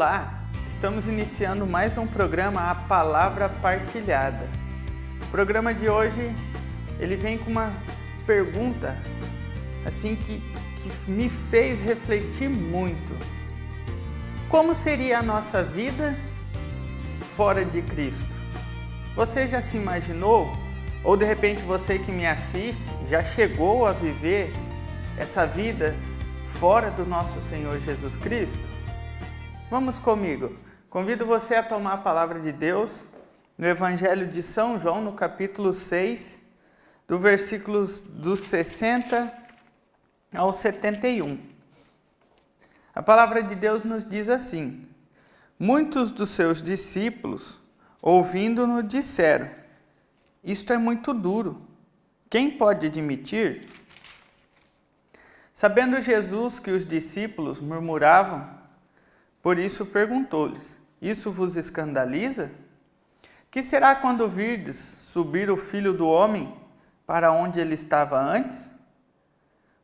Olá, estamos iniciando mais um programa A Palavra Partilhada. O programa de hoje, ele vem com uma pergunta assim que me fez refletir muito. Como seria a nossa vida fora de Cristo? Você já se imaginou? Ou de repente você que me assiste já chegou a viver essa vida fora do nosso Senhor Jesus Cristo? Vamos comigo. Convido você a tomar a palavra de Deus no Evangelho de São João, no capítulo 6, do versículos dos 60 ao 71. A palavra de Deus nos diz assim: muitos dos seus discípulos, ouvindo-no, disseram: isto é muito duro. Quem pode admitir? Sabendo Jesus que os discípulos murmuravam, por isso perguntou-lhes: isso vos escandaliza? Que será quando virdes subir o Filho do Homem para onde ele estava antes?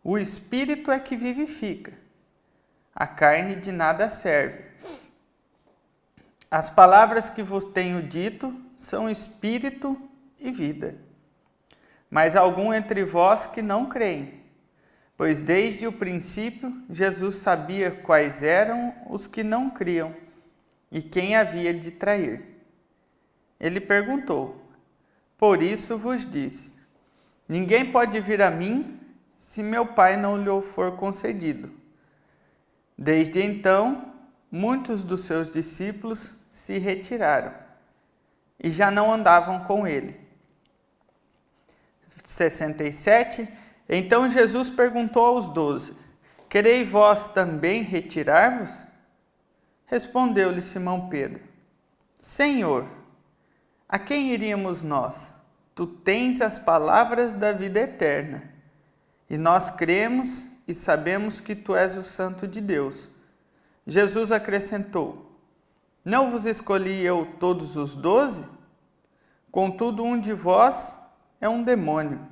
O Espírito é que vivifica, a carne de nada serve. As palavras que vos tenho dito são Espírito e vida. Mas há algum entre vós que não creem. Pois desde o princípio Jesus sabia quais eram os que não criam e quem havia de trair. Ele perguntou: por isso vos disse, ninguém pode vir a mim se meu Pai não lhe for concedido. Desde então, muitos dos seus discípulos se retiraram e já não andavam com ele. 67. Então Jesus perguntou aos 12: quereis vós também retirar-vos? Respondeu-lhe Simão Pedro: Senhor, a quem iríamos nós? Tu tens as palavras da vida eterna, e nós cremos e sabemos que tu és o Santo de Deus. Jesus acrescentou: não vos escolhi eu todos os 12? Contudo, um de vós é um demônio.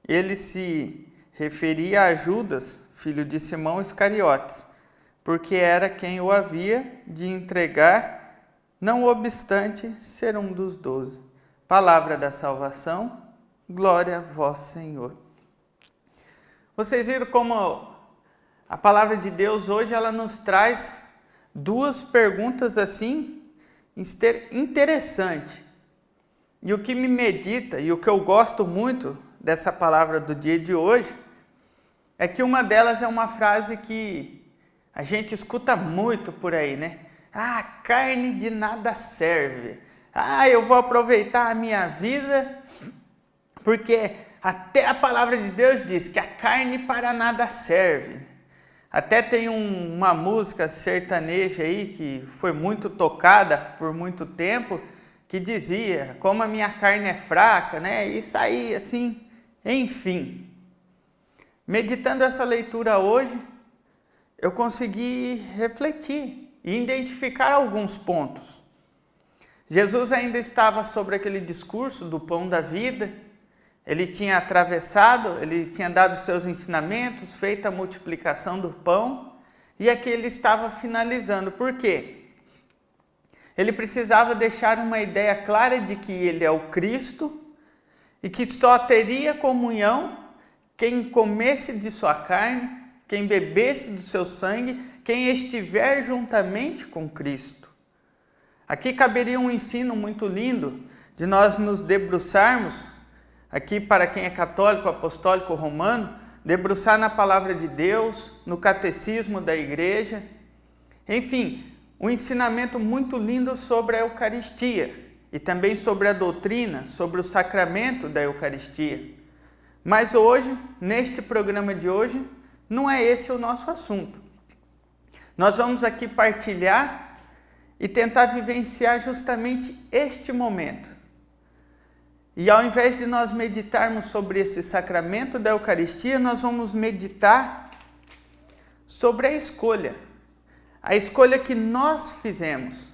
Ele se referia a Judas, filho de Simão Iscariotes, porque era quem o havia de entregar, não obstante ser um dos 12. Palavra da salvação, glória a vós, Senhor. Vocês viram como a palavra de Deus hoje ela nos traz duas perguntas assim interessantes. E o que me medita e o que eu gosto muito dessa palavra do dia de hoje é que uma delas é uma frase que a gente escuta muito por aí, né? Ah, carne de nada serve. Ah, eu vou aproveitar a minha vida porque até a palavra de Deus diz que a carne para nada serve. Até tem uma música sertaneja aí que foi muito tocada por muito tempo que dizia como a minha carne é fraca, né? Isso aí, assim, enfim. Meditando essa leitura hoje, eu consegui refletir e identificar alguns pontos. Jesus ainda estava sobre aquele discurso do pão da vida. Ele tinha atravessado, ele tinha dado seus ensinamentos, feito a multiplicação do pão, e aqui ele estava finalizando. Por quê? Ele precisava deixar uma ideia clara de que ele é o Cristo e que só teria comunhão quem comesse de sua carne, quem bebesse do seu sangue, quem estiver juntamente com Cristo. Aqui caberia um ensino muito lindo de nós nos debruçarmos, aqui para quem é católico, apostólico, romano, debruçar na palavra de Deus, no catecismo da igreja, enfim, um ensinamento muito lindo sobre a Eucaristia e também sobre a doutrina, sobre o sacramento da Eucaristia. Mas hoje, neste programa de hoje, não é esse o nosso assunto. Nós vamos aqui partilhar e tentar vivenciar justamente este momento. E ao invés de nós meditarmos sobre esse sacramento da Eucaristia, nós vamos meditar sobre a escolha que nós fizemos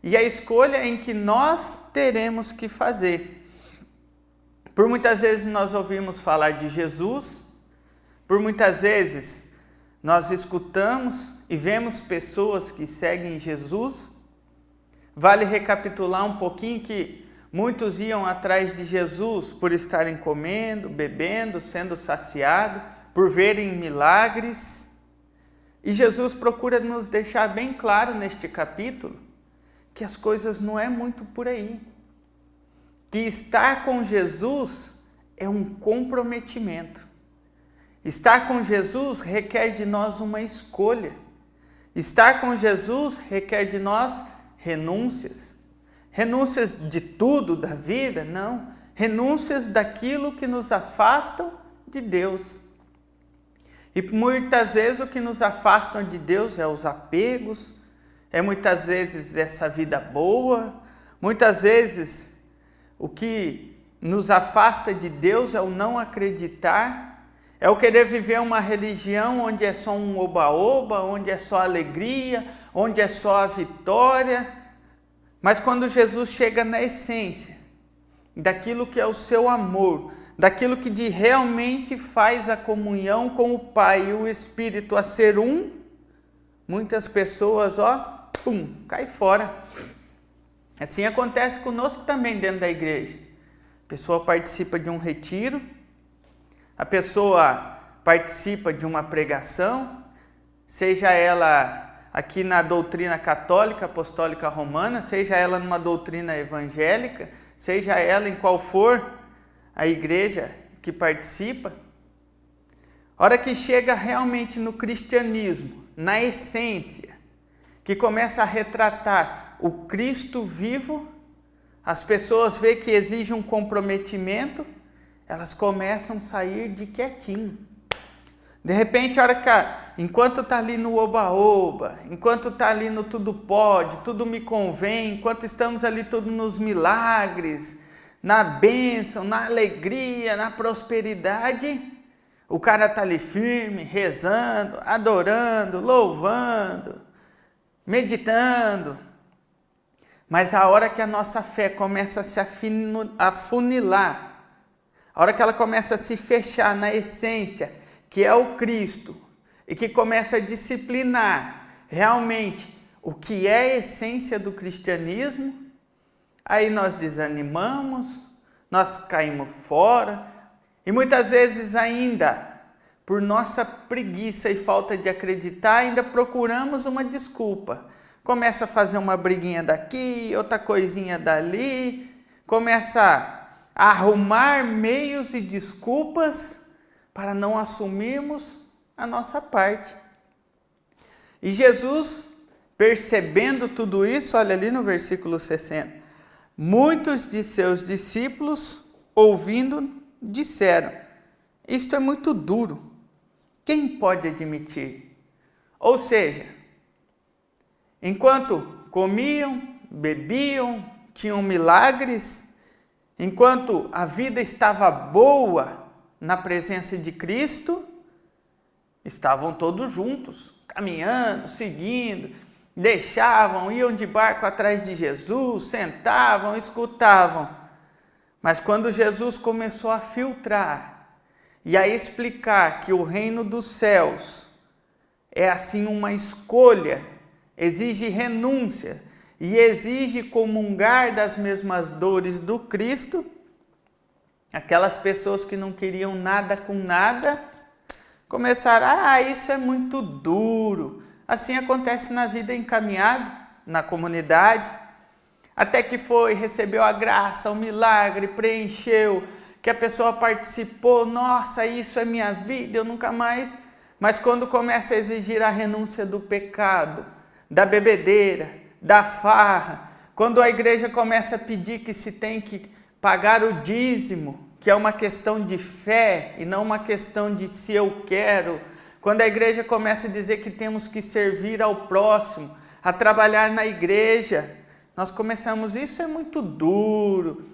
e a escolha em que nós teremos que fazer. Por muitas vezes nós ouvimos falar de Jesus, por muitas vezes nós escutamos e vemos pessoas que seguem Jesus. Vale recapitular um pouquinho que muitos iam atrás de Jesus por estarem comendo, bebendo, sendo saciados, por verem milagres. E Jesus procura nos deixar bem claro neste capítulo que as coisas não é muito por aí. Que estar com Jesus é um comprometimento. Estar com Jesus requer de nós uma escolha. Estar com Jesus requer de nós renúncias. Renúncias de tudo da vida? Não. Renúncias daquilo que nos afastam de Deus. E muitas vezes o que nos afastam de Deus é os apegos, é muitas vezes essa vida boa, muitas vezes o que nos afasta de Deus é o não acreditar, é o querer viver uma religião onde é só um oba-oba, onde é só alegria, onde é só a vitória. Mas quando Jesus chega na essência daquilo que é o seu amor, daquilo que realmente faz a comunhão com o Pai e o Espírito a ser um, muitas pessoas, cai fora. Assim acontece conosco também dentro da igreja. A pessoa participa de um retiro, a pessoa participa de uma pregação, seja ela aqui na doutrina católica, apostólica romana, seja ela numa doutrina evangélica, seja ela em qual for a igreja que participa. A hora que chega realmente no cristianismo, na essência, que começa a retratar o Cristo vivo, as pessoas veem que exige um comprometimento, elas começam a sair de quietinho. De repente, a hora que, enquanto está ali no oba-oba, enquanto está ali no tudo pode, tudo me convém, enquanto estamos ali tudo nos milagres, na bênção, na alegria, na prosperidade, o cara está ali firme, rezando, adorando, louvando, meditando. Mas a hora que a nossa fé começa a se afunilar, a hora que ela começa a se fechar na essência, que é o Cristo, e que começa a disciplinar realmente o que é a essência do cristianismo, aí nós desanimamos, nós caímos fora, e muitas vezes ainda, por nossa preguiça e falta de acreditar, ainda procuramos uma desculpa. Começa a fazer uma briguinha daqui, outra coisinha dali, começa a arrumar meios e desculpas para não assumirmos a nossa parte. E Jesus, percebendo tudo isso, olha ali no versículo 60, muitos de seus discípulos, ouvindo, disseram: isto é muito duro, quem pode admitir? Ou seja, enquanto comiam, bebiam, tinham milagres, enquanto a vida estava boa na presença de Cristo, estavam todos juntos, caminhando, seguindo, deixavam, iam de barco atrás de Jesus, sentavam, escutavam. Mas quando Jesus começou a filtrar e a explicar que o reino dos céus é assim uma escolha, exige renúncia e exige comungar das mesmas dores do Cristo, aquelas pessoas que não queriam nada com nada, começaram, isso é muito duro. Assim acontece na vida encaminhada, na comunidade, até que recebeu a graça, o milagre, preencheu, que a pessoa participou, nossa, isso é minha vida, eu nunca mais. Mas quando começa a exigir a renúncia do pecado, da bebedeira, da farra, quando a igreja começa a pedir que se tem que pagar o dízimo, que é uma questão de fé e não uma questão de se eu quero, quando a igreja começa a dizer que temos que servir ao próximo, a trabalhar na igreja, nós começamos, isso é muito duro.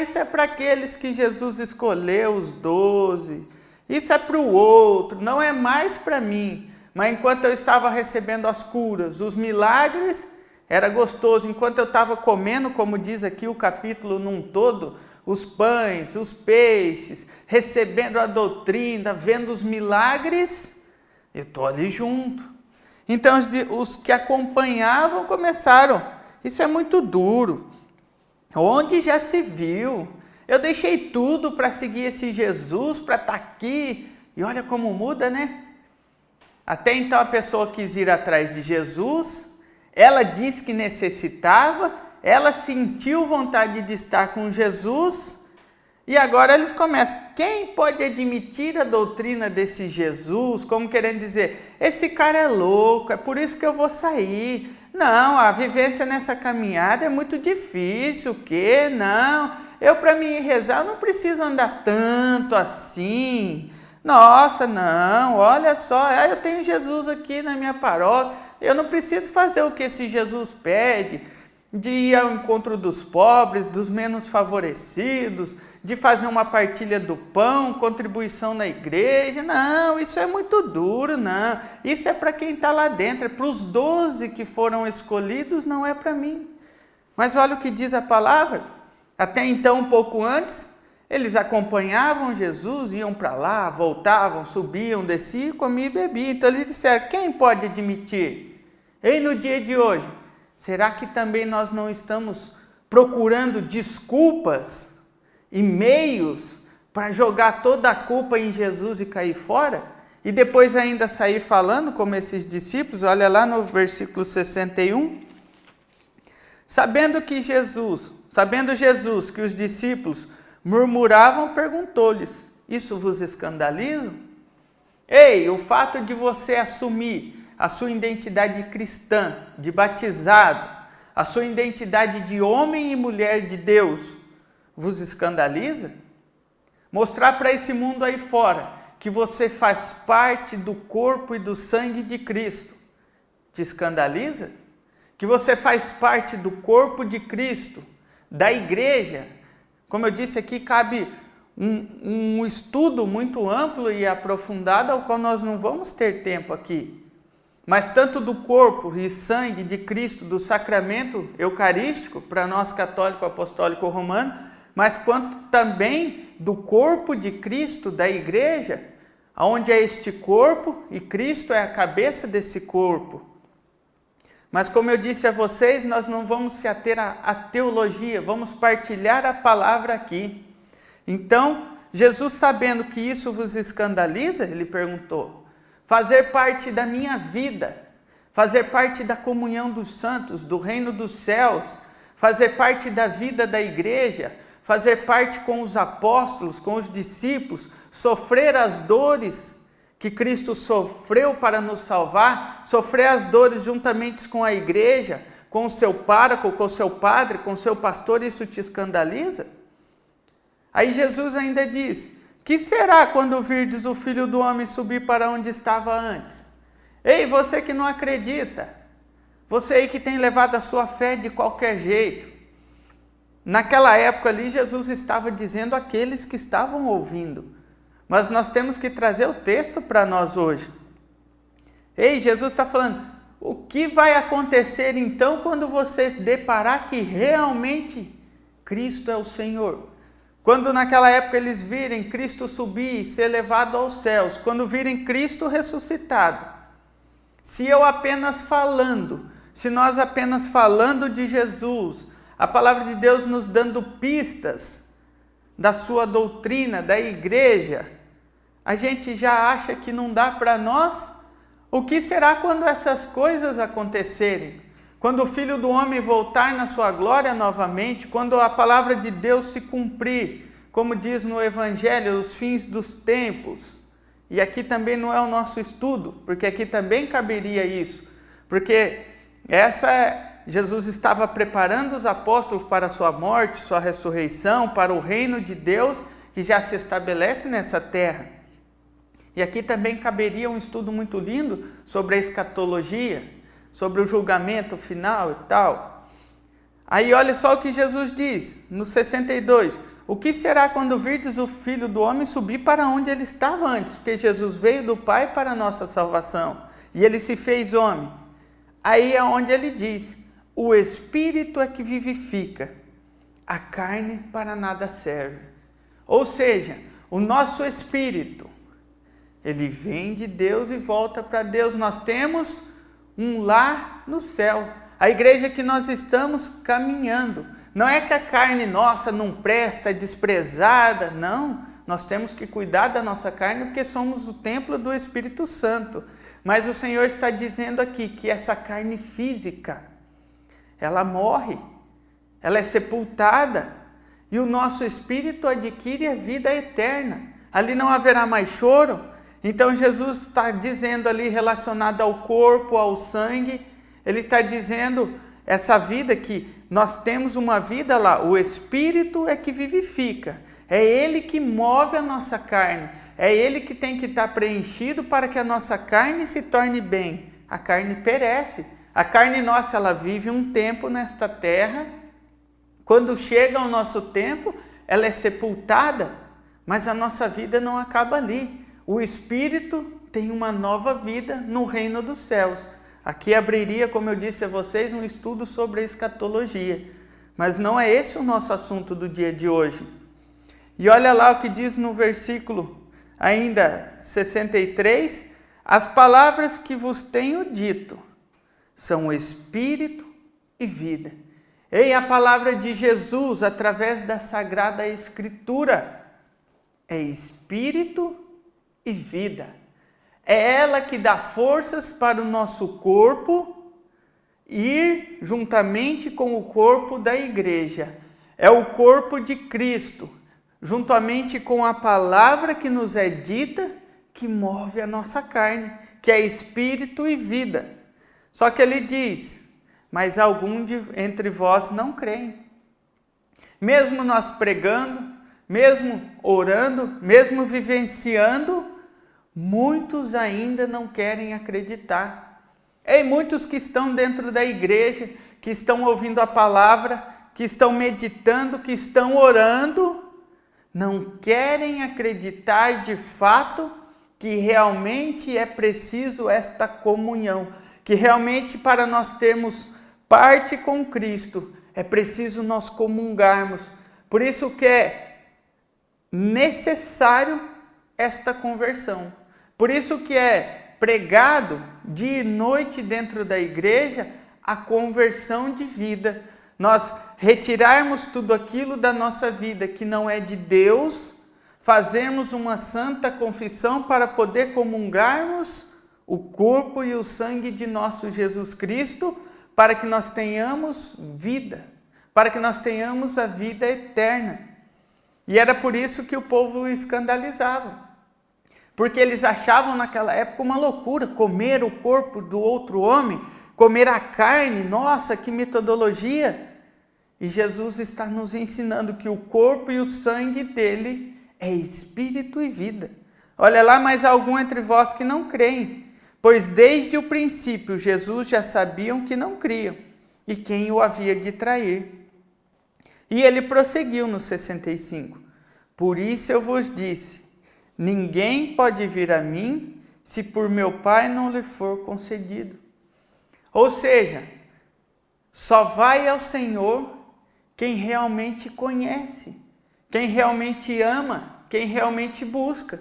Isso é para aqueles que Jesus escolheu, os 12. Isso é para o outro, não é mais para mim. Mas enquanto eu estava recebendo as curas, os milagres, era gostoso. Enquanto eu estava comendo, como diz aqui o capítulo num todo, os pães, os peixes, recebendo a doutrina, vendo os milagres, eu estou ali junto. Então os que acompanhavam começaram: isso é muito duro. Onde já se viu? Eu deixei tudo para seguir esse Jesus, para estar aqui. E olha como muda, né? Até então a pessoa quis ir atrás de Jesus, ela disse que necessitava, ela sentiu vontade de estar com Jesus, e agora eles começam: quem pode admitir a doutrina desse Jesus? Como querendo dizer, esse cara é louco, é por isso que eu vou sair. Não, a vivência nessa caminhada é muito difícil, o quê? Não, eu para mim rezar eu não preciso andar tanto assim. Nossa, não, olha só, eu tenho Jesus aqui na minha paróquia, eu não preciso fazer o que esse Jesus pede, de ir ao encontro dos pobres, dos menos favorecidos, de fazer uma partilha do pão, contribuição na igreja. Não, isso é muito duro, não. Isso é para quem está lá dentro, é para os 12 que foram escolhidos, não é para mim. Mas olha o que diz a palavra. Até então, um pouco antes, eles acompanhavam Jesus, iam para lá, voltavam, subiam, desciam, comiam e bebiam. Então eles disseram: quem pode admitir? E no dia de hoje, será que também nós não estamos procurando desculpas e meios para jogar toda a culpa em Jesus e cair fora? E depois ainda sair falando como esses discípulos, olha lá no versículo 61. Sabendo Jesus que os discípulos murmuravam, perguntou-lhes: isso vos escandaliza? Ei, o fato de você assumir a sua identidade cristã, de batizado, a sua identidade de homem e mulher de Deus, vos escandaliza? Mostrar para esse mundo aí fora que você faz parte do corpo e do sangue de Cristo, te escandaliza? Que você faz parte do corpo de Cristo, da igreja. Como eu disse aqui, cabe um estudo muito amplo e aprofundado, ao qual nós não vamos ter tempo aqui. Mas tanto do corpo e sangue de Cristo, do sacramento eucarístico, para nós católico apostólico romano, mas quanto também do corpo de Cristo, da igreja, onde é este corpo e Cristo é a cabeça desse corpo. Mas como eu disse a vocês, nós não vamos se ater à teologia, vamos partilhar a palavra aqui. Então, Jesus, sabendo que isso vos escandaliza, ele perguntou: fazer parte da minha vida, fazer parte da comunhão dos santos, do reino dos céus, fazer parte da vida da igreja, fazer parte com os apóstolos, com os discípulos, sofrer as dores que Cristo sofreu para nos salvar, sofrer as dores juntamente com a igreja, com o seu pároco, com o seu padre, com o seu pastor, isso te escandaliza? Aí Jesus ainda diz: que será quando virdes o Filho do Homem subir para onde estava antes? Ei, você que não acredita, você aí que tem levado a sua fé de qualquer jeito. Naquela época ali, Jesus estava dizendo àqueles que estavam ouvindo. Mas nós temos que trazer o texto para nós hoje. Ei, Jesus está falando: o que vai acontecer então quando você deparar que realmente Cristo é o Senhor? Quando naquela época eles virem Cristo subir e ser levado aos céus, quando virem Cristo ressuscitado, se nós apenas falando de Jesus, a palavra de Deus nos dando pistas da sua doutrina, da igreja, a gente já acha que não dá para nós? O que será quando essas coisas acontecerem? Quando o Filho do Homem voltar na sua glória novamente, quando a palavra de Deus se cumprir, como diz no Evangelho, os fins dos tempos. E aqui também não é o nosso estudo, porque aqui também caberia isso, porque Jesus estava preparando os apóstolos para a sua morte, sua ressurreição, para o reino de Deus que já se estabelece nessa terra. E aqui também caberia um estudo muito lindo sobre a escatologia, sobre o julgamento final e tal. Aí olha só o que Jesus diz, no 62. O que será quando virdes o Filho do Homem subir para onde ele estava antes? Porque Jesus veio do Pai para a nossa salvação. E ele se fez homem. Aí é onde ele diz: o Espírito é que vivifica, a carne para nada serve. Ou seja, o nosso Espírito, ele vem de Deus e volta para Deus. Nós temos um lar no céu. A igreja que nós estamos caminhando. Não é que a carne nossa não presta, é desprezada, não. Nós temos que cuidar da nossa carne porque somos o templo do Espírito Santo. Mas o Senhor está dizendo aqui que essa carne física, ela morre, ela é sepultada e o nosso espírito adquire a vida eterna. Ali não haverá mais choro. Então Jesus está dizendo ali relacionado ao corpo, ao sangue, ele está dizendo essa vida que nós temos uma vida lá, o Espírito é que vivifica, é Ele que move a nossa carne, é Ele que tem que estar preenchido para que a nossa carne se torne bem. A carne perece, a carne nossa ela vive um tempo nesta terra, quando chega o nosso tempo ela é sepultada, mas a nossa vida não acaba ali. O Espírito tem uma nova vida no reino dos céus. Aqui abriria, como eu disse a vocês, um estudo sobre a escatologia. Mas não é esse o nosso assunto do dia de hoje. E olha lá o que diz no versículo ainda 63. As palavras que vos tenho dito são Espírito e vida. E a palavra de Jesus, através da Sagrada Escritura, é Espírito e vida. É ela que dá forças para o nosso corpo ir juntamente com o corpo da igreja. É o corpo de Cristo, juntamente com a palavra que nos é dita, que move a nossa carne, que é espírito e vida. Só que ele diz, mas algum entre vós não creem. Mesmo nós pregando, mesmo orando, mesmo vivenciando, muitos ainda não querem acreditar. E muitos que estão dentro da igreja, que estão ouvindo a palavra, que estão meditando, que estão orando, não querem acreditar de fato que realmente é preciso esta comunhão, que realmente para nós termos parte com Cristo, é preciso nós comungarmos. Por isso que é necessário esta conversão. Por isso que é pregado dia e noite dentro da igreja a conversão de vida. Nós retirarmos tudo aquilo da nossa vida que não é de Deus, fazermos uma santa confissão para poder comungarmos o corpo e o sangue de nosso Jesus Cristo, para que nós tenhamos vida, para que nós tenhamos a vida eterna. E era por isso que o povo escandalizava. Porque eles achavam naquela época uma loucura, comer o corpo do outro homem, comer a carne, nossa, que metodologia! E Jesus está nos ensinando que o corpo e o sangue dele é espírito e vida. Olha lá, mais algum entre vós que não creem, pois desde o princípio Jesus já sabiam que não criam, e quem o havia de trair. E ele prosseguiu no 65, por isso eu vos disse, ninguém pode vir a mim se por meu Pai não lhe for concedido. Ou seja, só vai ao Senhor quem realmente conhece, quem realmente ama, quem realmente busca.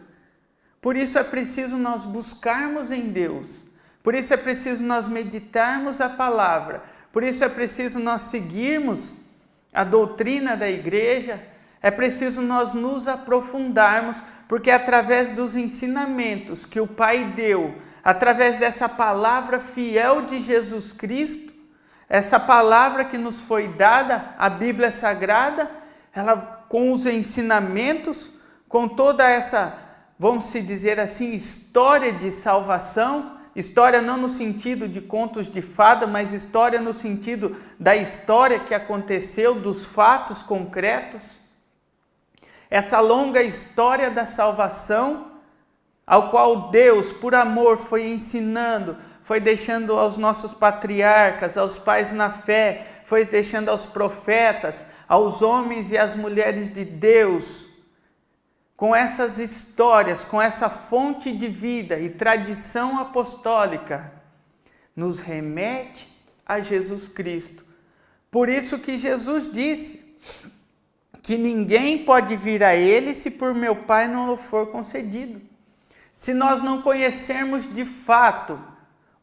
Por isso é preciso nós buscarmos em Deus. Por isso é preciso nós meditarmos a palavra. Por isso é preciso nós seguirmos a doutrina da igreja. É preciso nós nos aprofundarmos, porque através dos ensinamentos que o Pai deu, através dessa palavra fiel de Jesus Cristo, essa palavra que nos foi dada, a Bíblia Sagrada, ela com os ensinamentos, com toda essa, vamos dizer assim, história de salvação, história não no sentido de contos de fada, mas história no sentido da história que aconteceu, dos fatos concretos, essa longa história da salvação, ao qual Deus, por amor, foi ensinando, foi deixando aos nossos patriarcas, aos pais na fé, foi deixando aos profetas, aos homens e às mulheres de Deus, com essas histórias, com essa fonte de vida e tradição apostólica, nos remete a Jesus Cristo. Por isso que Jesus disse que ninguém pode vir a Ele se por meu Pai não lhe for concedido. Se nós não conhecermos de fato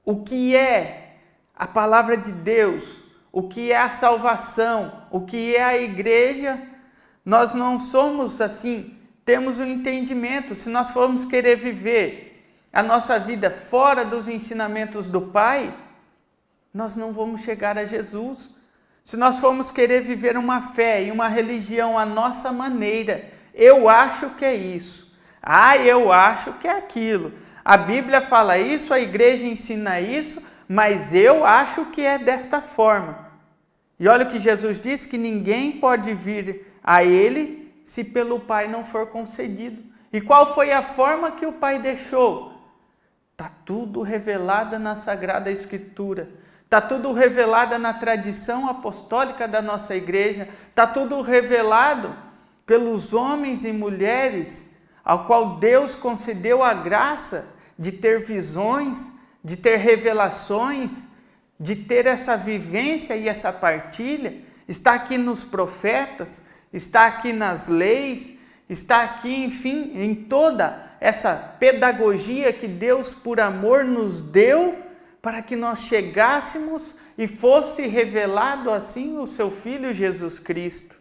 o que é a palavra de Deus, o que é a salvação, o que é a igreja, nós não somos assim, temos um entendimento. Se nós formos querer viver a nossa vida fora dos ensinamentos do Pai, nós não vamos chegar a Jesus. Se nós formos querer viver uma fé e uma religião à nossa maneira, eu acho que é isso, eu acho que é aquilo, a Bíblia fala isso, a igreja ensina isso, mas eu acho que é desta forma. E olha o que Jesus disse, que ninguém pode vir a Ele se pelo Pai não for concedido. E qual foi a forma que o Pai deixou? Está tudo revelado na Sagrada Escritura. Está tudo revelado na tradição apostólica da nossa igreja. Está tudo revelado pelos homens e mulheres ao qual Deus concedeu a graça de ter visões, de ter revelações, de ter essa vivência e essa partilha. Está aqui nos profetas, está aqui nas leis, está aqui, enfim, em toda essa pedagogia que Deus, por amor, nos deu para que nós chegássemos e fosse revelado assim o seu Filho Jesus Cristo.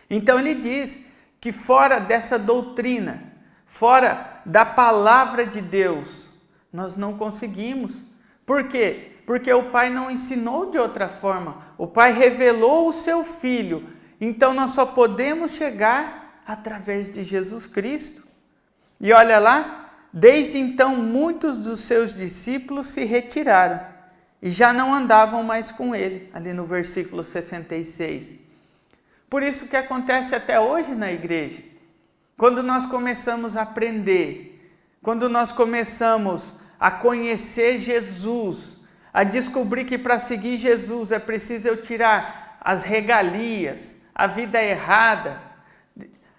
Então ele diz que fora dessa doutrina, fora da palavra de Deus, nós não conseguimos. Por quê? Porque o Pai não ensinou de outra forma. O Pai revelou o seu Filho. Então nós só podemos chegar através de Jesus Cristo. E olha lá, desde então muitos dos seus discípulos se retiraram e já não andavam mais com ele, ali no versículo 66. Por isso que acontece até hoje na igreja. Quando nós começamos a aprender, quando nós começamos a conhecer Jesus, a descobrir que para seguir Jesus é preciso eu tirar as regalias, a vida errada,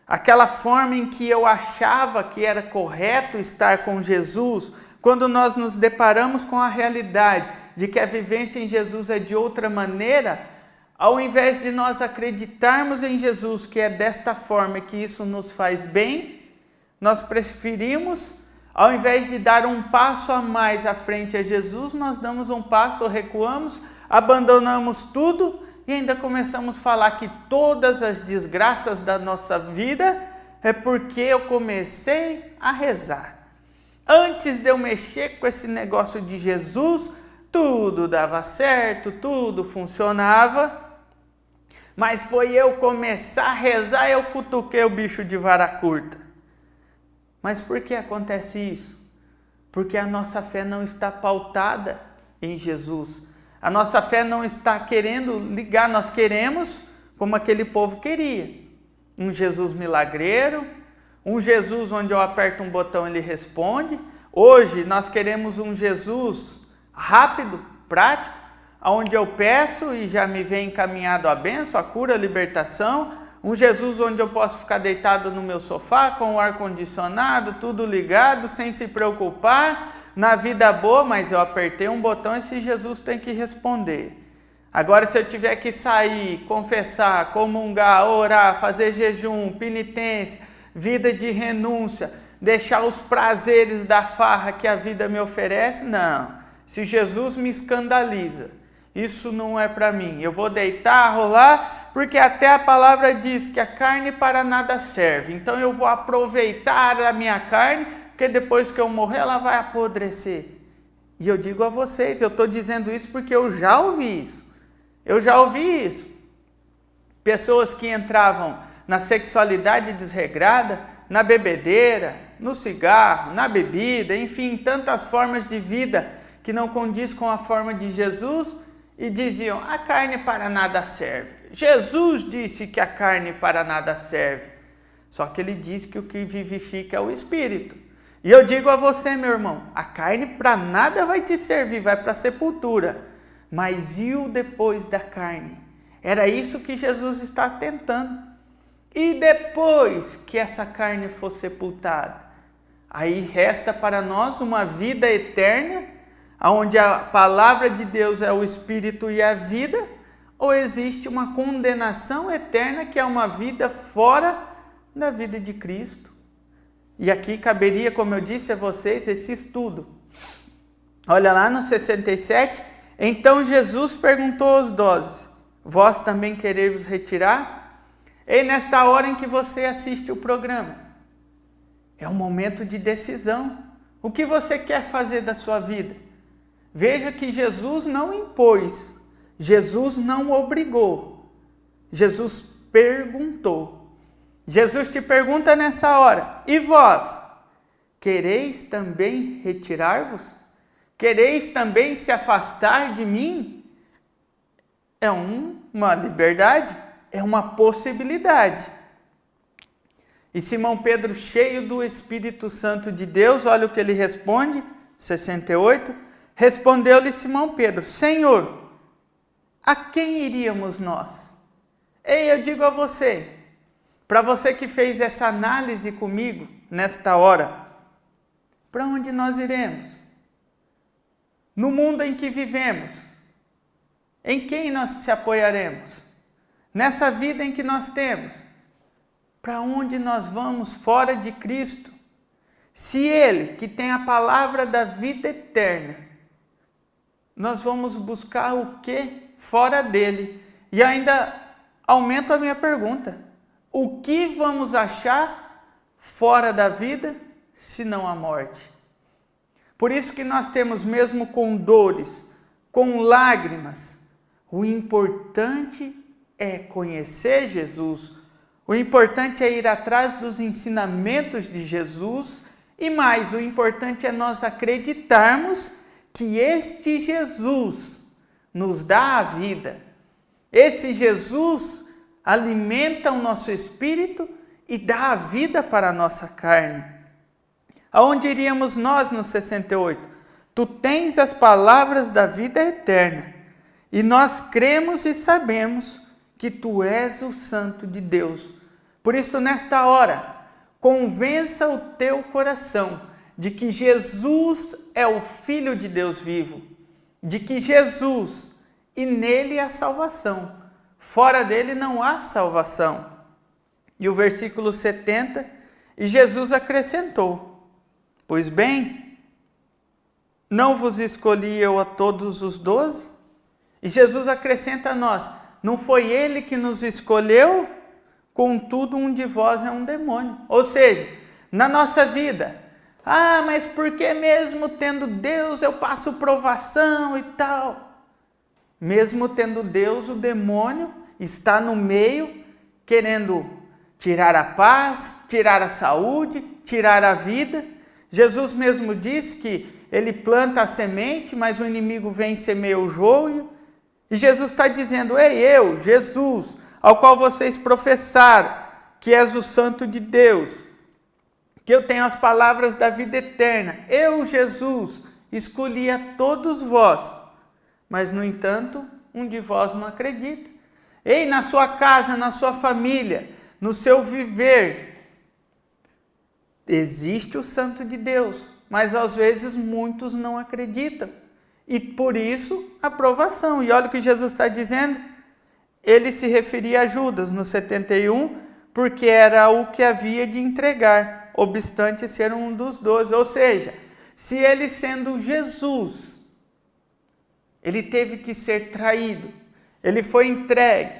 aquela forma em que eu achava que era correto estar com Jesus, quando nós nos deparamos com a realidade de que a vivência em Jesus é de outra maneira, ao invés de nós acreditarmos em Jesus, que é desta forma e que isso nos faz bem, nós preferimos, ao invés de dar um passo a mais à frente a Jesus, nós damos um passo, recuamos, abandonamos tudo e ainda começamos a falar que todas as desgraças da nossa vida é porque eu comecei a rezar. Antes de eu mexer com esse negócio de Jesus, tudo dava certo, tudo funcionava, mas foi eu começar a rezar, eu cutuquei o bicho de vara curta. Mas por que acontece isso? Porque a nossa fé não está pautada em Jesus. A nossa fé não está querendo ligar, nós queremos como aquele povo queria. Um Jesus milagreiro, um Jesus onde eu aperto um botão e ele responde. Hoje nós queremos um Jesus rápido, prático, onde eu peço e já me vem encaminhado a bênção, a cura, a libertação. Um Jesus onde eu posso ficar deitado no meu sofá com o ar-condicionado, tudo ligado, sem se preocupar, na vida boa, mas eu apertei um botão e esse Jesus tem que responder. Agora, se eu tiver que sair, confessar, comungar, orar, fazer jejum, penitência, vida de renúncia, deixar os prazeres da farra que a vida me oferece, não. Se Jesus me escandaliza, isso não é para mim. Eu vou deitar, rolar, porque até a palavra diz que a carne para nada serve. Então eu vou aproveitar a minha carne, porque depois que eu morrer ela vai apodrecer. E eu digo a vocês, eu estou dizendo isso porque eu já ouvi isso. Eu já ouvi isso. Pessoas que entravam na sexualidade desregrada, na bebedeira, no cigarro, na bebida, enfim, tantas formas de vida que não condiz com a forma de Jesus, e diziam, a carne para nada serve. Jesus disse que a carne para nada serve. Só que ele diz que o que vivifica é o Espírito. E eu digo a você, meu irmão, a carne para nada vai te servir, vai para a sepultura. Mas e o depois da carne? Era isso que Jesus está tentando. E depois que essa carne for sepultada? Aí resta para nós uma vida eterna, onde a palavra de Deus é o Espírito e a vida, ou existe uma condenação eterna que é uma vida fora da vida de Cristo? E aqui caberia, como eu disse a vocês, esse estudo. Olha lá no 67, Então Jesus perguntou aos 12, vós também quereis vos retirar? E nesta hora em que você assiste o programa, é um momento de decisão. O que você quer fazer da sua vida? Veja que Jesus não impôs, Jesus não obrigou, Jesus perguntou. Jesus te pergunta nessa hora, e vós, quereis também retirar-vos? Quereis também se afastar de mim? É uma liberdade, é uma possibilidade. E Simão Pedro, cheio do Espírito Santo de Deus, olha o que ele responde, 68, respondeu-lhe Simão Pedro, Senhor, a quem iríamos nós? Ei, eu digo a você, para você que fez essa análise comigo nesta hora, para onde nós iremos? No mundo em que vivemos, em quem nós se apoiaremos? Nessa vida em que nós temos, para onde nós vamos fora de Cristo? Se Ele, que tem a palavra da vida eterna, nós vamos buscar o que fora dele? E ainda aumento a minha pergunta, o que vamos achar fora da vida, se não a morte? Por isso que nós temos, mesmo com dores, com lágrimas, o importante é conhecer Jesus, o importante é ir atrás dos ensinamentos de Jesus e mais, o importante é nós acreditarmos que este Jesus nos dá a vida. Esse Jesus alimenta o nosso espírito e dá a vida para a nossa carne. Aonde iríamos nós no 68? Tu tens as palavras da vida eterna, e nós cremos e sabemos que tu és o Santo de Deus. Por isso, nesta hora, convença o teu coração de que Jesus é o Filho de Deus vivo, de que Jesus, e nele há salvação, fora dele não há salvação. E o versículo 70, e Jesus acrescentou, pois bem, não vos escolhi eu a todos os 12? E Jesus acrescenta a nós, não foi ele que nos escolheu? Contudo, um de vós é um demônio. Ou seja, na nossa vida, mas por que mesmo tendo Deus eu passo provação e tal? Mesmo tendo Deus, o demônio está no meio, querendo tirar a paz, tirar a saúde, tirar a vida. Jesus mesmo disse que ele planta a semente, mas o inimigo vem e semeia o joio. E Jesus está dizendo, ei, eu, Jesus, ao qual vocês professaram que és o Santo de Deus, que eu tenho as palavras da vida eterna. Eu, Jesus, escolhi a todos vós, mas, no entanto, um de vós não acredita. Ei, na sua casa, na sua família, no seu viver, existe o Santo de Deus, mas às vezes muitos não acreditam. E por isso, a provação. E olha o que Jesus está dizendo. Ele se referia a Judas no 71, porque era o que havia de entregar, obstante ser um dos 12. Ou seja, se ele sendo Jesus, ele teve que ser traído, ele foi entregue,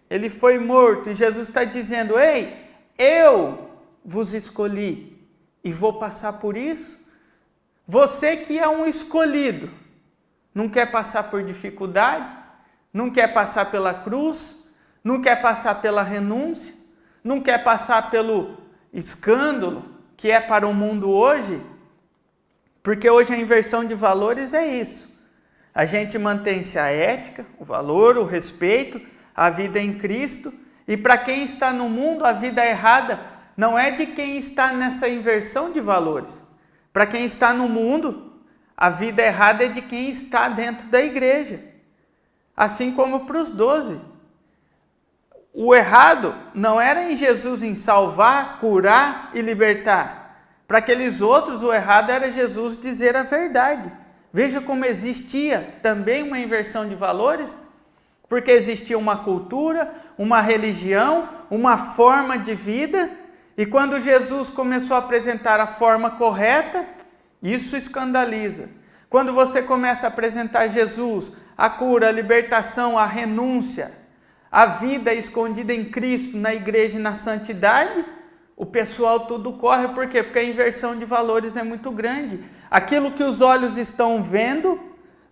ele foi morto, e Jesus está dizendo, ei, eu vos escolhi e vou passar por isso? Você que é um escolhido, não quer passar por dificuldade? Não quer passar pela cruz? Não quer passar pela renúncia? Não quer passar pelo escândalo que é para o mundo hoje? Porque hoje a inversão de valores é isso. A gente mantém-se a ética, o valor, o respeito, a vida em Cristo. E para quem está no mundo, a vida errada não é de quem está nessa inversão de valores. Para quem está no mundo, a vida errada é de quem está dentro da igreja. Assim como para os 12. O errado não era em Jesus em salvar, curar e libertar. Para aqueles outros, o errado era Jesus dizer a verdade. Veja como existia também uma inversão de valores, porque existia uma cultura, uma religião, uma forma de vida, e quando Jesus começou a apresentar a forma correta, isso escandaliza. Quando você começa a apresentar Jesus, a cura, a libertação, a renúncia, a vida escondida em Cristo, na igreja e na santidade, o pessoal tudo corre. Por quê? Porque a inversão de valores é muito grande. Aquilo que os olhos estão vendo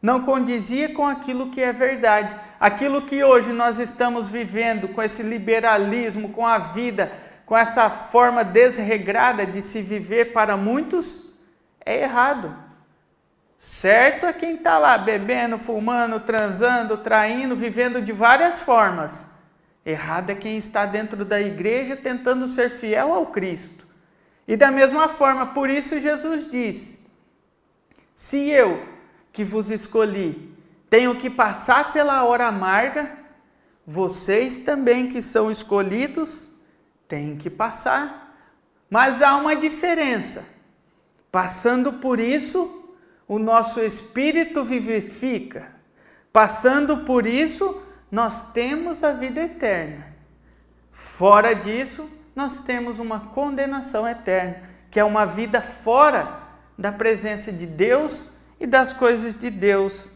não condizia com aquilo que é verdade. Aquilo que hoje nós estamos vivendo com esse liberalismo, com a vida, com essa forma desregrada de se viver para muitos, é errado. Certo é quem está lá bebendo, fumando, transando, traindo, vivendo de várias formas. Errado é quem está dentro da igreja tentando ser fiel ao Cristo. E da mesma forma, por isso Jesus disse: se eu, que vos escolhi, tenho que passar pela hora amarga, vocês também que são escolhidos, têm que passar. Mas há uma diferença. Passando por isso, o nosso espírito vivifica. Passando por isso, nós temos a vida eterna. Fora disso, nós temos uma condenação eterna, que é uma vida fora da presença de Deus e das coisas de Deus.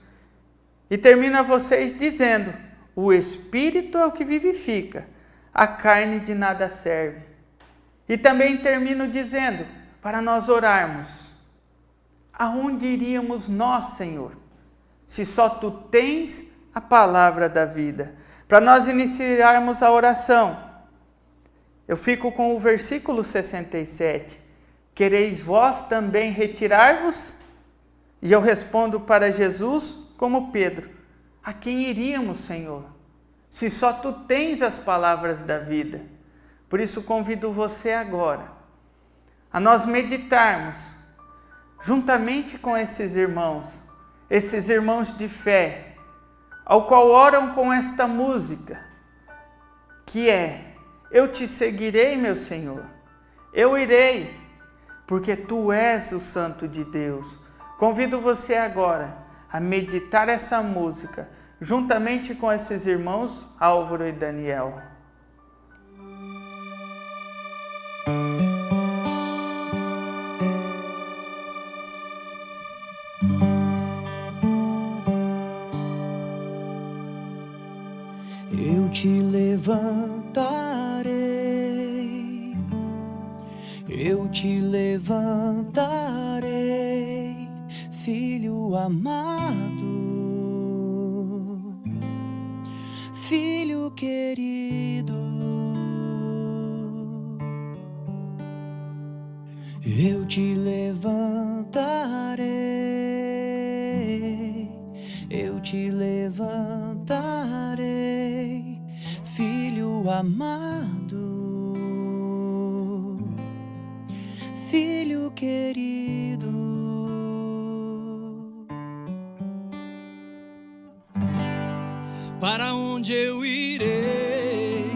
E termina vocês dizendo: o espírito é o que vivifica, a carne de nada serve. E também termino dizendo, para nós orarmos: aonde iríamos nós, Senhor, se só Tu tens a palavra da vida? Para nós iniciarmos a oração, eu fico com o versículo 67. Quereis vós também retirar-vos? E eu respondo para Jesus como Pedro: a quem iríamos, Senhor, se só Tu tens as palavras da vida? Por isso convido você agora a nós meditarmos juntamente com esses irmãos de fé, ao qual oram com esta música, que é: eu te seguirei, meu Senhor, eu irei, porque Tu és o Santo de Deus. Convido você agora a meditar essa música, juntamente com esses irmãos Álvaro e Daniel. Eu te levantarei, eu te levantarei, filho amado, filho querido. Eu te levantarei, eu te levantarei, filho amado, filho querido. Para onde eu irei?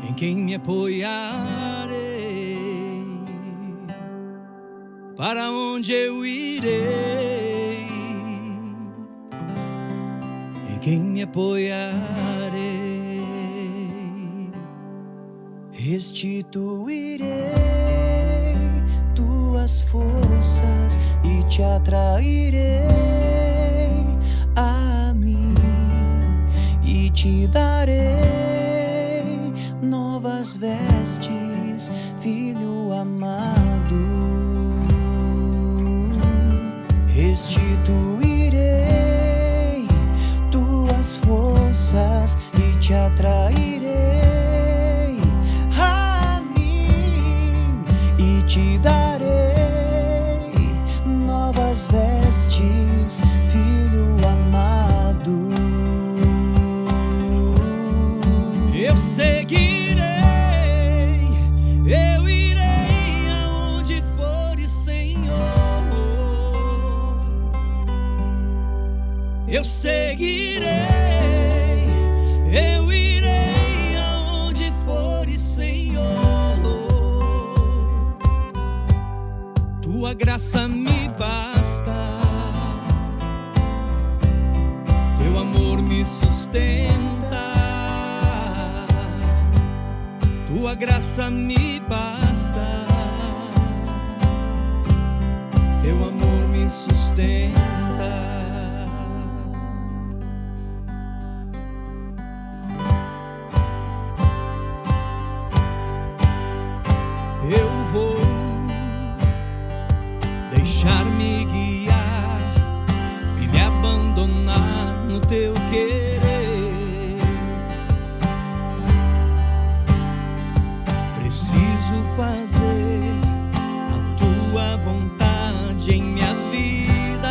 Em quem me apoiarei? Para onde eu irei? Em quem me apoiarei? Restituirei tuas forças e te atrairei a mim e te darei novas vestes, filho amado. Restituirei tuas forças e te atrairei a mim e te darei novas vestes, filho amado. Eu seguirei, eu irei aonde fores, Senhor. Eu seguirei, eu irei aonde fores, Senhor. Tua graça me basta, teu amor me sustenta. Tua graça me basta, amor me sustenta. Eu vou deixar-me guiar e me abandonar no teu querer. Preciso fazer a tua vontade em minha vida.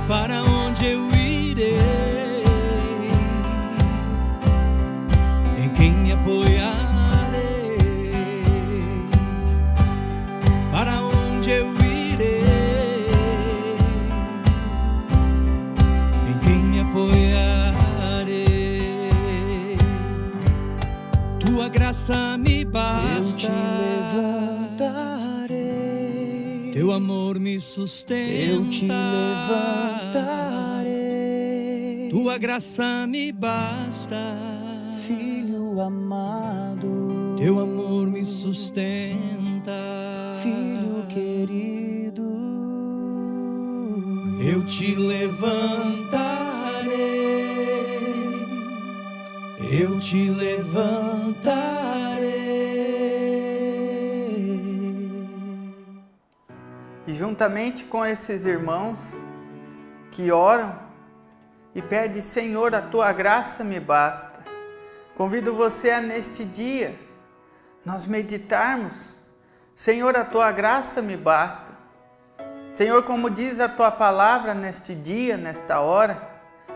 Para onde eu irei? Em quem me apoiarei? Para onde eu irei? Em quem me apoiarei? Tua graça me basta. Eu te levantarei. Teu amor me sustenta. Eu te levantarei. Tua graça me basta. Filho amado. Teu amor me sustenta. Filho querido. Eu te levantarei. Eu te levantarei. E juntamente com esses irmãos que oram e pedem, Senhor, a tua graça me basta, convido você a neste dia nós meditarmos, Senhor, a tua graça me basta. Senhor, como diz a tua palavra neste dia, nesta hora,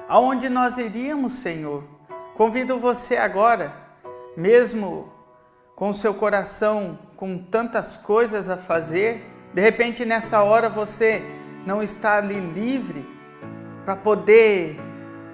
aonde nós iríamos, Senhor? Convido você agora, mesmo com o seu coração com tantas coisas a fazer, de repente nessa hora você não está ali livre para poder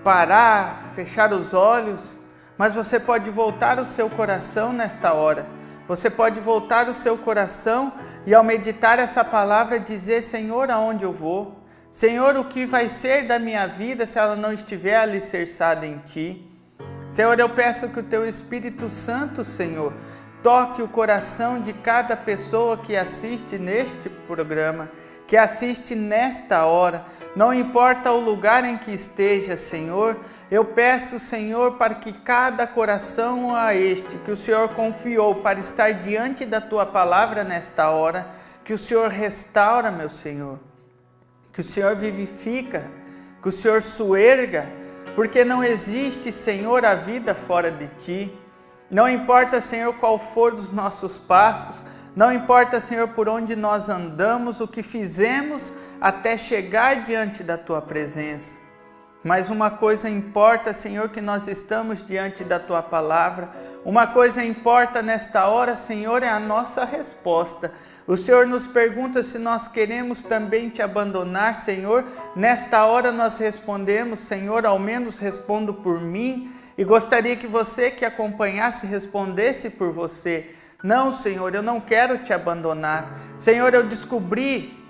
parar, fechar os olhos, mas você pode voltar o seu coração nesta hora. Você pode voltar o seu coração e ao meditar essa palavra dizer, Senhor, aonde eu vou? Senhor, o que vai ser da minha vida se ela não estiver alicerçada em Ti? Senhor, eu peço que o Teu Espírito Santo, Senhor, toque o coração de cada pessoa que assiste neste programa, que assiste nesta hora, não importa o lugar em que esteja, Senhor, eu peço, Senhor, para que cada coração a este que o Senhor confiou para estar diante da Tua palavra nesta hora, que o Senhor restaura, meu Senhor, que o Senhor vivifica, que o Senhor soerga, porque não existe, Senhor, a vida fora de Ti. Não importa, Senhor, qual for os nossos passos, não importa, Senhor, por onde nós andamos, o que fizemos até chegar diante da Tua presença. Mas uma coisa importa, Senhor, que nós estamos diante da Tua palavra. Uma coisa importa nesta hora, Senhor, é a nossa resposta. O Senhor nos pergunta se nós queremos também Te abandonar, Senhor. Nesta hora nós respondemos, Senhor, ao menos respondo por mim. E gostaria que você que acompanhasse respondesse por você. Não, Senhor, eu não quero Te abandonar. Senhor, eu descobri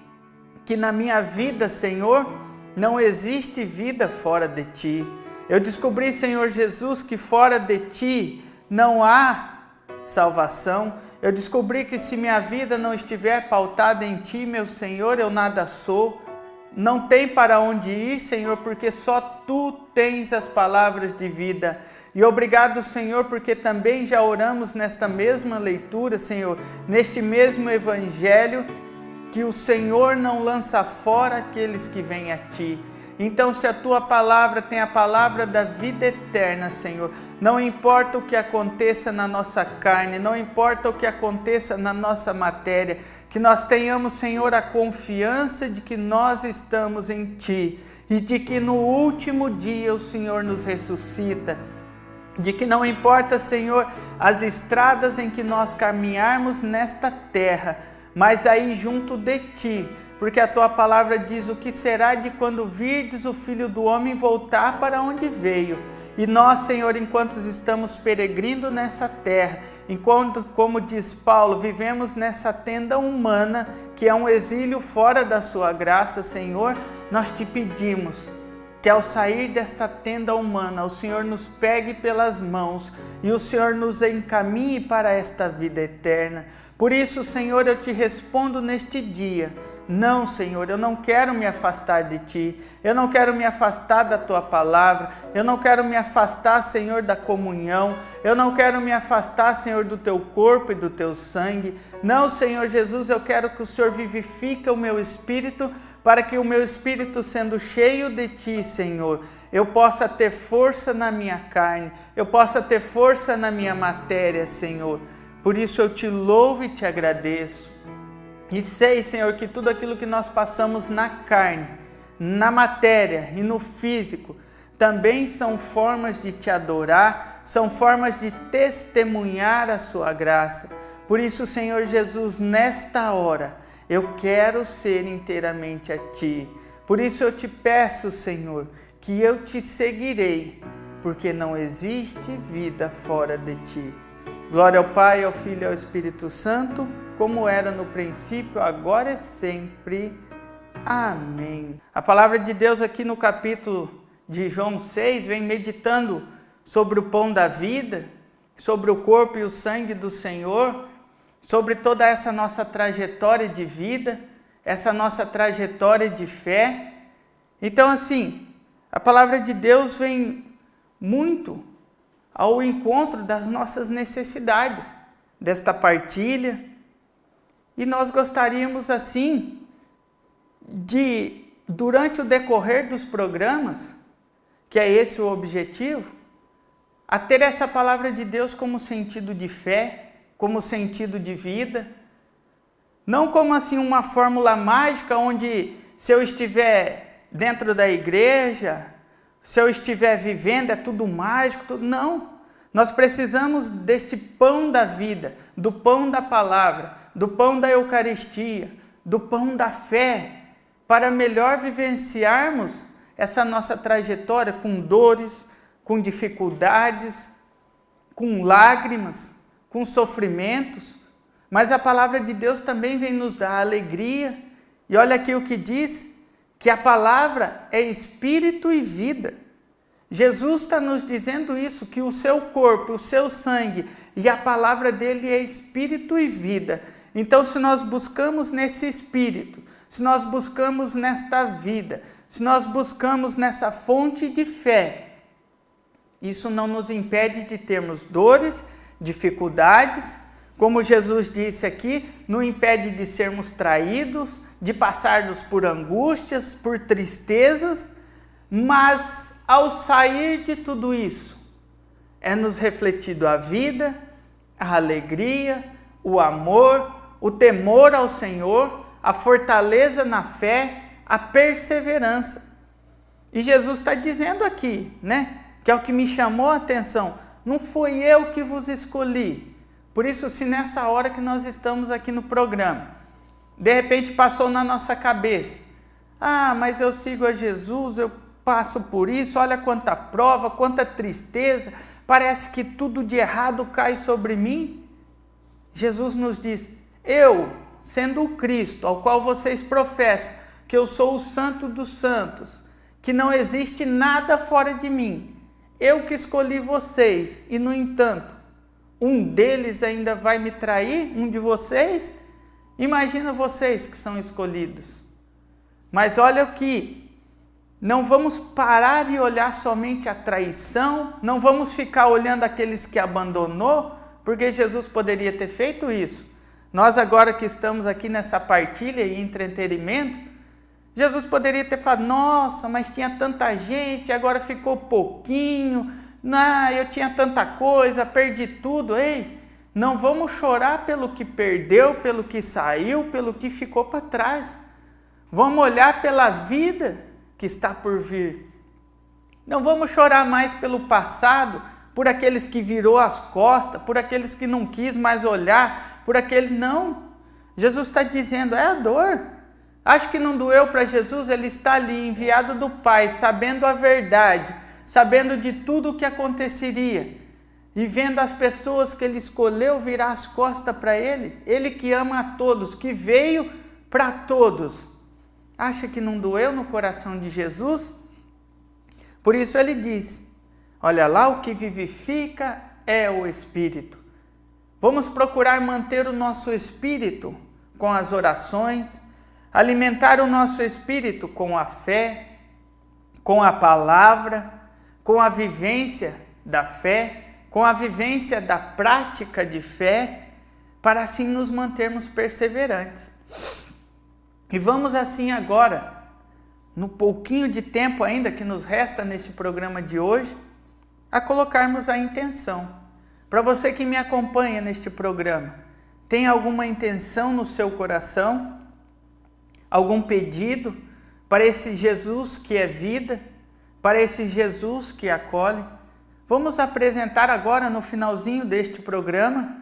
que na minha vida, Senhor, não existe vida fora de Ti. Eu descobri, Senhor Jesus, que fora de Ti não há salvação. Eu descobri que se minha vida não estiver pautada em Ti, meu Senhor, eu nada sou. Não tem para onde ir, Senhor, porque só Tu tens as palavras de vida. E obrigado, Senhor, porque também já oramos nesta mesma leitura, Senhor, neste mesmo evangelho, que o Senhor não lança fora aqueles que vêm a Ti. Então, se a Tua palavra tem a palavra da vida eterna, Senhor, não importa o que aconteça na nossa carne, não importa o que aconteça na nossa matéria, que nós tenhamos, Senhor, a confiança de que nós estamos em Ti e de que no último dia o Senhor nos ressuscita, de que não importa, Senhor, as estradas em que nós caminharmos nesta terra, mas aí junto de Ti, porque a Tua palavra diz o que será de quando virdes o Filho do Homem voltar para onde veio. E nós, Senhor, enquanto estamos peregrinando nessa terra, enquanto, como diz Paulo, vivemos nessa tenda humana, que é um exílio fora da Sua graça, Senhor, nós Te pedimos que ao sair desta tenda humana, o Senhor nos pegue pelas mãos e o Senhor nos encaminhe para esta vida eterna. Por isso, Senhor, eu te respondo neste dia: não, Senhor, eu não quero me afastar de Ti, eu não quero me afastar da Tua palavra, eu não quero me afastar, Senhor, da comunhão, eu não quero me afastar, Senhor, do Teu corpo e do Teu sangue. Não, Senhor Jesus, eu quero que o Senhor vivifique o meu espírito, para que o meu espírito, sendo cheio de Ti, Senhor, eu possa ter força na minha carne, eu possa ter força na minha matéria, Senhor. Por isso eu Te louvo e Te agradeço. E sei, Senhor, que tudo aquilo que nós passamos na carne, na matéria e no físico, também são formas de Te adorar, são formas de testemunhar a Sua graça. Por isso, Senhor Jesus, nesta hora, eu quero ser inteiramente a Ti. Por isso eu Te peço, Senhor, que eu Te seguirei, porque não existe vida fora de Ti. Glória ao Pai, ao Filho e ao Espírito Santo, como era no princípio, agora e sempre. Amém. A palavra de Deus aqui no capítulo de João 6 vem meditando sobre o pão da vida, sobre o corpo e o sangue do Senhor, sobre toda essa nossa trajetória de vida, essa nossa trajetória de fé. Então, assim, a palavra de Deus vem muito ao encontro das nossas necessidades, desta partilha. E nós gostaríamos, assim, de, durante o decorrer dos programas, que é esse o objetivo, a ter essa palavra de Deus como sentido de fé, como sentido de vida, não como assim uma fórmula mágica onde se eu estiver dentro da igreja, se eu estiver vivendo, é tudo mágico, tudo. Não, nós precisamos desse pão da vida, do pão da palavra, do pão da Eucaristia, do pão da fé, para melhor vivenciarmos essa nossa trajetória com dores, com dificuldades, com lágrimas, com sofrimentos, mas a palavra de Deus também vem nos dar alegria. E olha aqui o que diz, que a palavra é espírito e vida. Jesus está nos dizendo isso, que o seu corpo, o seu sangue e a palavra dele é espírito e vida. Então, se nós buscamos nesse espírito, se nós buscamos nesta vida, se nós buscamos nessa fonte de fé, isso não nos impede de termos dores, dificuldades, como Jesus disse aqui, não impede de sermos traídos, de passarmos por angústias, por tristezas, mas ao sair de tudo isso, é nos refletido a vida, a alegria, o amor, o temor ao Senhor, a fortaleza na fé, a perseverança. E Jesus está dizendo aqui, né, que é o que me chamou a atenção, não foi eu que vos escolhi. Por isso, se nessa hora que nós estamos aqui no programa, de repente passou na nossa cabeça, mas eu sigo a Jesus, eu passo por isso, olha quanta prova, quanta tristeza, parece que tudo de errado cai sobre mim. Jesus nos diz, eu, sendo o Cristo, ao qual vocês professam, que eu sou o Santo dos Santos, que não existe nada fora de mim, eu que escolhi vocês, e no entanto, um deles ainda vai me trair, um de vocês? Imagina vocês que são escolhidos. Mas olha o que, não vamos parar e olhar somente a traição, não vamos ficar olhando aqueles que abandonou, porque Jesus poderia ter feito isso. Nós agora que estamos aqui nessa partilha e entretenimento, Jesus poderia ter falado, nossa, mas tinha tanta gente, agora ficou pouquinho, eu tinha tanta coisa, perdi tudo. Ei, não vamos chorar pelo que perdeu, pelo que saiu, pelo que ficou para trás. Vamos olhar pela vida que está por vir. Não vamos chorar mais pelo passado, por aqueles que virou as costas, por aqueles que não quis mais olhar, por aquele não. Jesus está dizendo, é a dor. Acho que não doeu para Jesus, ele está ali enviado do Pai, sabendo a verdade, sabendo de tudo o que aconteceria e vendo as pessoas que ele escolheu virar as costas para ele que ama a todos, que veio para todos. Acha que não doeu no coração de Jesus? Por isso ele diz, olha lá, o que vivifica é o Espírito. Vamos procurar manter o nosso espírito com as orações, alimentar o nosso espírito com a fé, com a palavra, com a vivência da fé, com a vivência da prática de fé, para assim nos mantermos perseverantes. E vamos assim agora, no pouquinho de tempo ainda que nos resta nesse programa de hoje, a colocarmos a intenção. Para você que me acompanha neste programa, tem alguma intenção no seu coração? Algum pedido para esse Jesus que é vida? Para esse Jesus que acolhe? Vamos apresentar agora no finalzinho deste programa,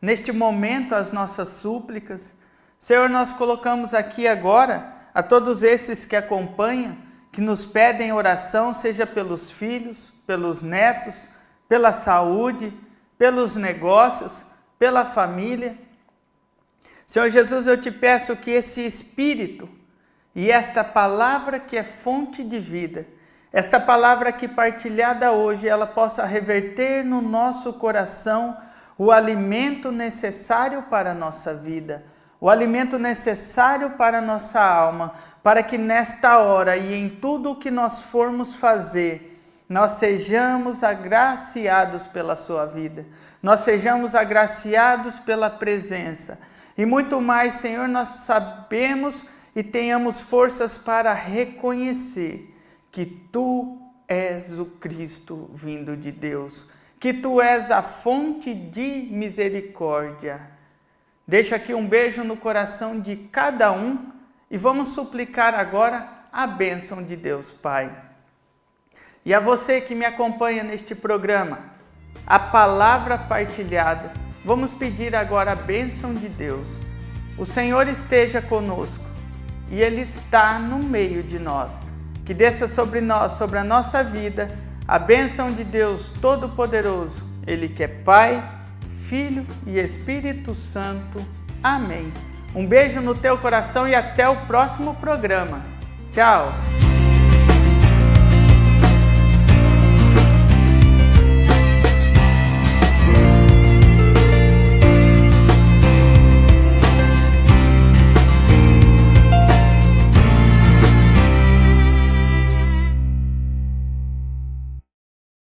neste momento, as nossas súplicas. Senhor, nós colocamos aqui agora a todos esses que acompanham, que nos pedem oração, seja pelos filhos, pelos netos, pela saúde, pelos negócios, pela família. Senhor Jesus, eu te peço que esse Espírito e esta palavra que é fonte de vida, esta palavra que partilhada hoje, ela possa reverter no nosso coração o alimento necessário para a nossa vida, o alimento necessário para a nossa alma, para que nesta hora e em tudo o que nós formos fazer, nós sejamos agraciados pela sua vida, nós sejamos agraciados pela presença. E muito mais, Senhor, nós sabemos e tenhamos forças para reconhecer que Tu és o Cristo vindo de Deus, que Tu és a fonte de misericórdia. Deixo aqui um beijo no coração de cada um e vamos suplicar agora a bênção de Deus Pai. E a você que me acompanha neste programa, a palavra partilhada, vamos pedir agora a bênção de Deus. O Senhor esteja conosco e Ele está no meio de nós. Que desça sobre nós, sobre a nossa vida, a bênção de Deus Todo-Poderoso, Ele que é Pai, Filho e Espírito Santo. Amém. Um beijo no teu coração e até o próximo programa. Tchau!